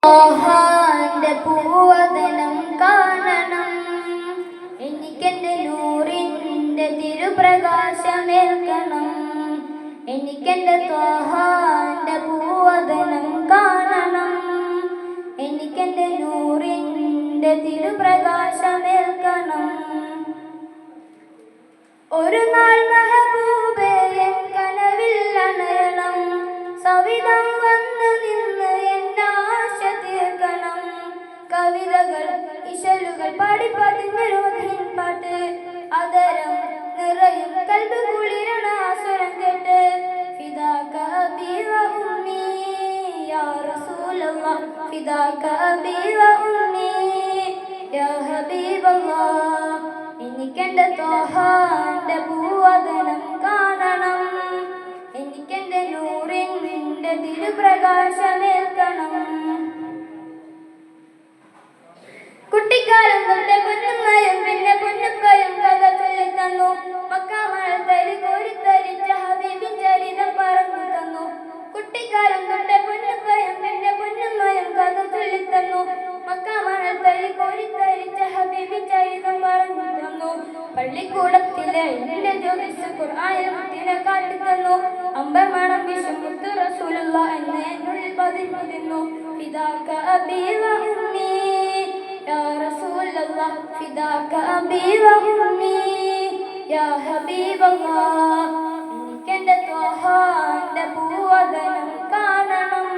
ന്റെ പൂവദനം കാണണം, എനിക്കെന്റെ നൂറിന്റെ തിരുപ്രകാശമേൽക്കണം. എനിക്കെന്റെ ത്വാഹാന്റെ പൂവദനം കാണണം, എനിക്കെന്റെ നൂറിന്റെ തിരുപ്രകാശമേൽക്കണം. ഒരു നാൾ മെഹബൂബേ എൻ കനവിൽ അണയണം, സവിധം വന്ന് നിന്ന് എന്നാശ തീർക്കണം. കവിതകൾ ഇശലുകൾ പാടിപ്പതിഞ്ഞൊരു പാട്ട്, അതരം നിറയും കൽബ് കുളിരണ സ്വരം കേട്ട്. ഫിദാക അബീ വ ഉമ്മീ യാ റസൂലല്ലാഹ്, ഫിദാക അബീ വ ഉമ്മീ യാ ഹബീബല്ലാഹ്. എനിക്കെന്റെ ത്വാഹാന്റെ പൂവദനം കാണണം, എനിക്കെന്റെ നൂറിന്റെ തിരുപ്രകാശമേൽക്കണം. കുട്ടിക്കാലം തൊട്ട് പൊന്നുമ്മയും പിന്നെ പൊന്നുപ്പയും കഥ ചൊല്ലിത്തന്നു. മക്കാമഴത്തരി കോരിത്തരിച്ച ഹബീബിൻ ചരിതം പറഞ്ഞു തന്നു. കുട്ടിക്കാലം തൊട്ട് പൊന്നുപ്പയും പിന്നെ പൊന്നുമ്മയും കഥ ചൊല്ലിത്തന്നു. മക്കാമഴത്തരി കോരിത്തരിച്ച ഹബീബിൻ ചരിതം പറഞ്ഞു തന്നു. പള്ളിക്കൂടത്തിലെ എന്റെ ജ്യോതിസ് ഖുർആനിനെ കാട്ടിത്തന്നു. അമ്പർമണം വിഷമുത്ത് റസൂലുള്ളാഹ് എന്ന് എന്നുള്ളിൽ പതിഞ്ഞു തിന്നു. ഫിദാക അബീ വ ഉമ്മീ യാ റസൂലല്ലാഹ്, ഫിദാക അബീ വ ഉമ്മീ യാ ഹബീബല്ലാഹ്. എനിക്കെന്റെ ത്വാഹാന്റെ പൂവദനം കാണണം,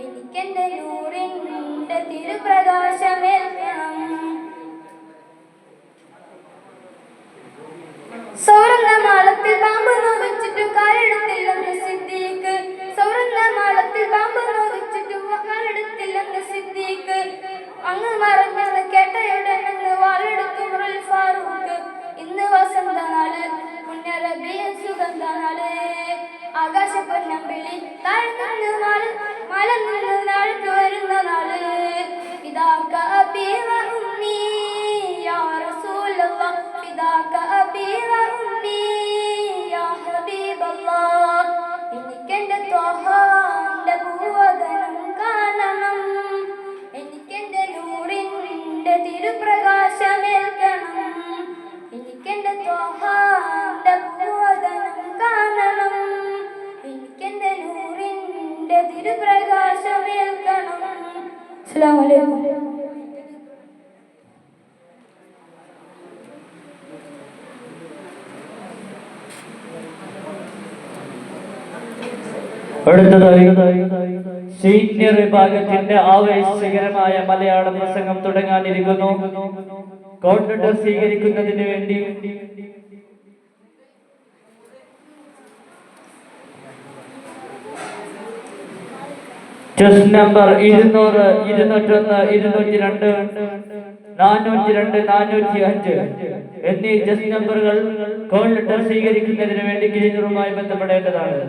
എനിക്കെന്റെ നൂറിന്റെ തിരുപ്രകാശമേൽക്കണം. സൗരന്ന മാളത്തിൽ പാമ്പ് നോവിച്ചിട്ടും കാലെടുത്തില്ലെന്ന് സിദ്ദീഖ്, സൗരന്ന മാളത്തിൽ പാമ്പ് നോവിച്ചിട്ടും കാലെടുത്തില്ലെന്ന് സിദ്ദീഖ്. അങ്ങ് മറഞ്ഞെന്ന് കേട്ടയുടനെന്ന് വാളെടുത്തു ഉമറുൽ ഫാറൂഖ്. ഇന്ന് വസന്തനാള് പുണ്യറബിയ സുഗന്ധനാള്, ആകാശപ്പൊന്നമ്പിളി താഴ്ന്നു മല നിന്ന് നാൾക്ക് വരുന്ന നാള്. ഫിദാക അബീ വ ഉമ്മീ യാ റസൂലല്ലാഹ്, ഫിദാക അബീ വ ഉമ്മീ യാ ഹബീബല്ലാഹ്. എനിക്കെന്റെ ത്വാഹാന്റെ പൂവദനം കാണണം, എനിക്കെന്റെ നൂറിന്റെ തിരുപ്രകാശമേൽക്കണം. എനിക്കെന്റെ ത്വാഹാന്റെ പൂവദനം കാണണം, എനിക്കെന്റെ നൂറിന്റെ തിരുപ്രകാശമേൽക്കണം. അസ്സലാമു അലൈക്കും. അടുത്തതായി സീനിയർ വിഭാഗത്തിന്റെ ആവേശകരമായ മലയാള പ്രസംഗം തുടങ്ങാനിരിക്കുന്നു. കോൺട്രാക്ടർ സ്വീകരിക്കുന്നതിന് വേണ്ടി ചെസ് നമ്പർ 200, 201, 202, 402, 405 എന്നീ ചെസ് നമ്പറുകൾ കോൺട്രാക്ടർ സ്വീകരിക്കുന്നതിന് വേണ്ടി ക്ലീനറുമായി ബന്ധപ്പെടേണ്ടതാണ്.